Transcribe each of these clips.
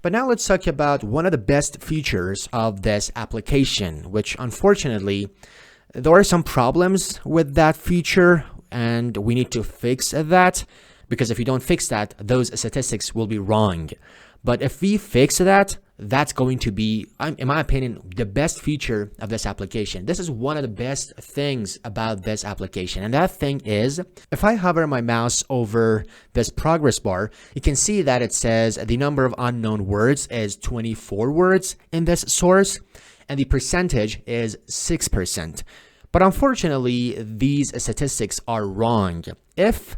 But now let's talk about one of the best features of this application, which unfortunately, there are some problems with that feature and we need to fix that, because if you don't fix that, those statistics will be wrong. But if we fix that, that's going to be, in my opinion, the best feature of this application. This is one of the best things about this application. And that thing is, if I hover my mouse over this progress bar, you can see that it says the number of unknown words is 24 words in this source, and the percentage is 6%. But unfortunately, these statistics are wrong. If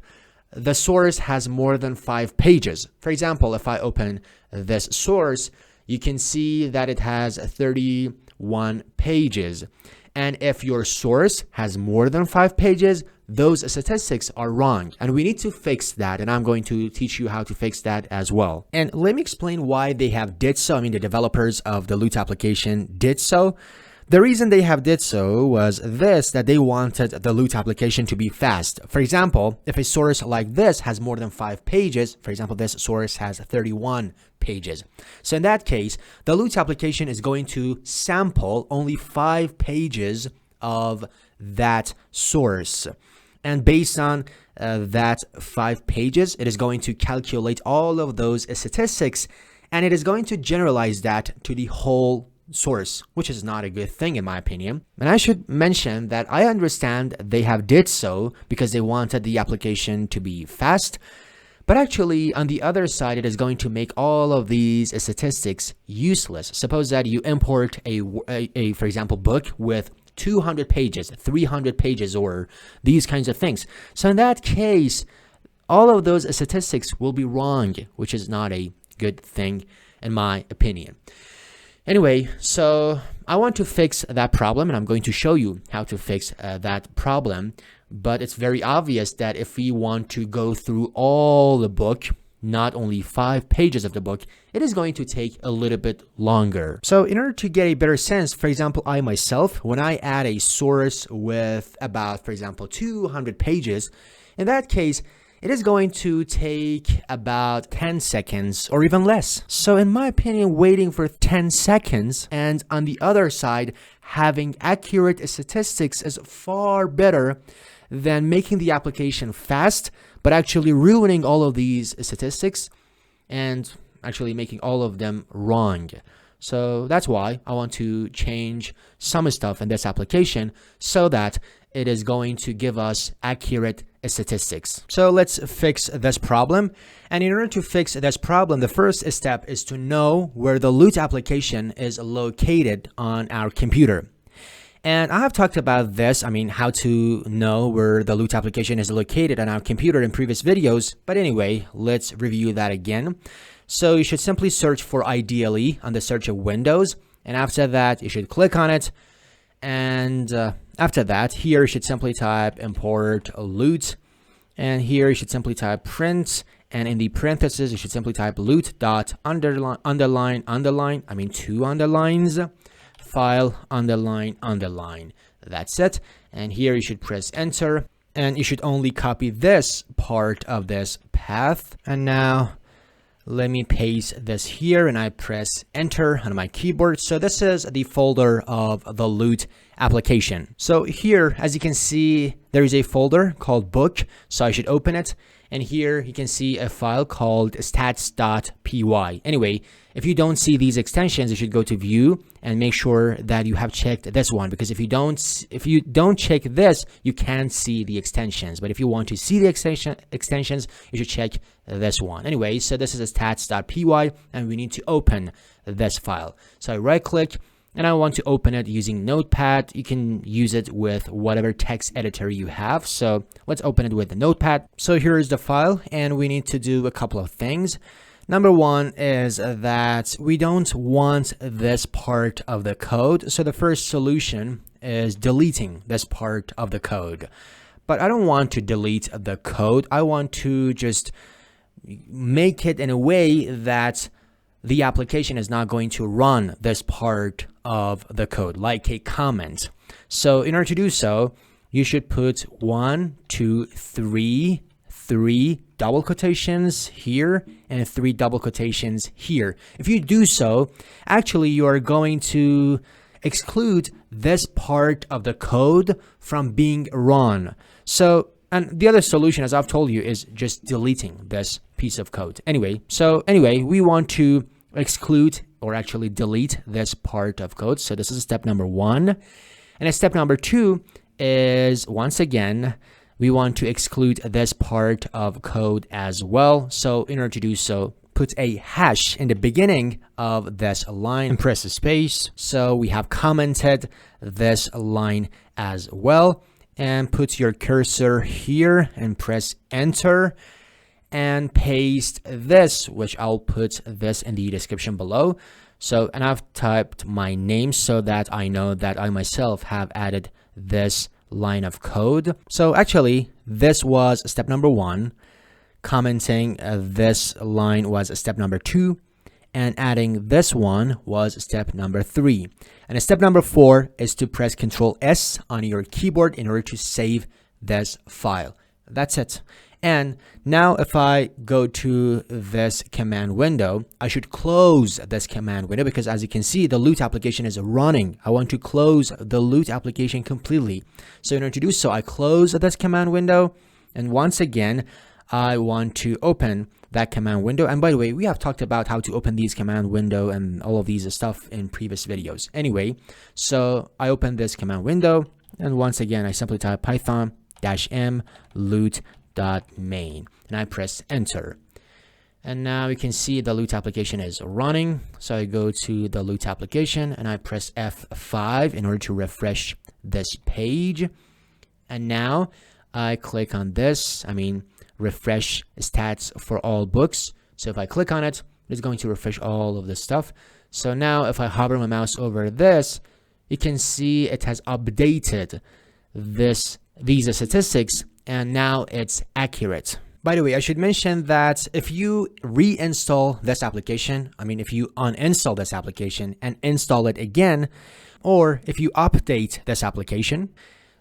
the source has more than 5 pages, for example, if I open this source, you can see that it has 31 pages. And if your source has more than 5 pages, those statistics are wrong. And we need to fix that. And I'm going to teach you how to fix that as well. And let me explain why they have did so. I mean, the developers of the Loot application did so. The reason they have did so was this, that they wanted the Loot application to be fast. For example, if a source like this has more than 5 pages, for example, this source has 31 pages. So in that case, the Loot application is going to sample only 5 pages of that source. And based on that 5 pages, it is going to calculate all of those statistics, and it is going to generalize that to the whole source, which is not a good thing in my opinion. And I should mention that I understand they have did so because they wanted the application to be fast, but actually on the other side, it is going to make all of these statistics useless. Suppose that you import a for example, book with 200 pages, 300 pages, or these kinds of things. So in that case, all of those statistics will be wrong, which is not a good thing in my opinion. Anyway, so I want to fix that problem, and I'm going to show you how to fix that problem. But it's very obvious that if we want to go through all the book, not only 5 pages of the book, it is going to take a little bit longer. So in order to get a better sense, for example, I myself, when I add a source with about, for example, 200 pages, in that case, it is going to take about 10 seconds or even less. So in my opinion, waiting for 10 seconds and on the other side, having accurate statistics is far better than making the application fast, but actually ruining all of these statistics and actually making all of them wrong. So that's why I want to change some stuff in this application so that it is going to give us accurate statistics. So let's fix this problem. And in order to fix this problem, the first step is to know where the Loot application is located on our computer. And I have talked about this, how to know where the Loot application is located on our computer in previous videos. But anyway, let's review that again. So you should simply search for IDLE on the search of Windows. And after that, you should click on it. And after that, here you should simply type import Loot. And here you should simply type print. And in the parentheses, you should simply type loot dot underline, 2 underlines, file underline. That's it. And here you should press enter. And you should only copy this part of this path. And now let me paste this here and I press enter on my keyboard. So this is the folder of the Loot application. So here, as you can see, there is a folder called book. So I should open it. And here you can see a file called stats.py. Anyway, if you don't see these extensions, you should go to view and make sure that you have checked this one, because if you don't check this, you can't see the extensions. But if you want to see the extensions, you should check this one. Anyway, so this is a stats.py and we need to open this file. So I right click and I want to open it using Notepad. You can use it with whatever text editor you have. So let's open it with the Notepad. So here is the file and we need to do a couple of things. Number one is that we don't want this part of the code. So the first solution is deleting this part of the code. But I don't want to delete the code. I want to just make it in a way that the application is not going to run this part of the code, like a comment. So in order to do so, you should put 1, 2, 3 double quotations here and 3 double quotations here. If you do so, actually you are going to exclude this part of the code from being run. So, and the other solution, as I've told you, is just deleting this piece of code. Anyway, we want to exclude or actually delete this part of code. So this is step number 1. And step number 2 is, once again, we want to exclude this part of code as well. So in order to do so, put a hash in the beginning of this line and press a space. So we have commented this line as well, and put your cursor here and press enter and paste this, which I'll put this in the description below. So, and I've typed my name so that I know that I myself have added this line of code. So actually, this was step number 1. Commenting this line was step number 2. And adding this one was step number 3. And step number 4 is to press Ctrl S on your keyboard in order to save this file. That's it. And now if I go to this command window, I should close this command window because, as you can see, the Lute application is running. I want to close the Lute application completely. So in order to do so, I close this command window. And once again, I want to open that command window. And by the way, we have talked about how to open these command window and all of these stuff in previous videos. Anyway, so I open this command window. And once again, I simply type python-m lute.main and I press enter. And now you can see the Lute application is running. So I go to the Lute application and I press F5 in order to refresh this page. And now I click on this, refresh stats for all books. So if I click on it, it's going to refresh all of this stuff. So now if I hover my mouse over this, you can see it has updated these statistics, and now it's accurate. By the way, I should mention that if you reinstall this application, if you uninstall this application and install it again, or if you update this application,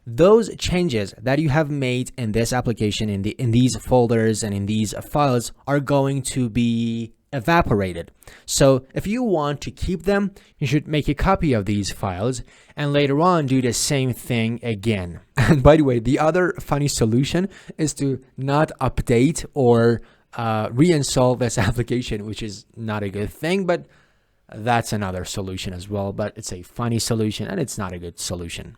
those changes that you have made in this application, in these folders and in these files, are going to be evaporated. So if you want to keep them, you should make a copy of these files and later on do the same thing again. And by the way, the other funny solution is to not update or reinstall this application, which is not a good thing, but that's another solution as well. But it's a funny solution and it's not a good solution.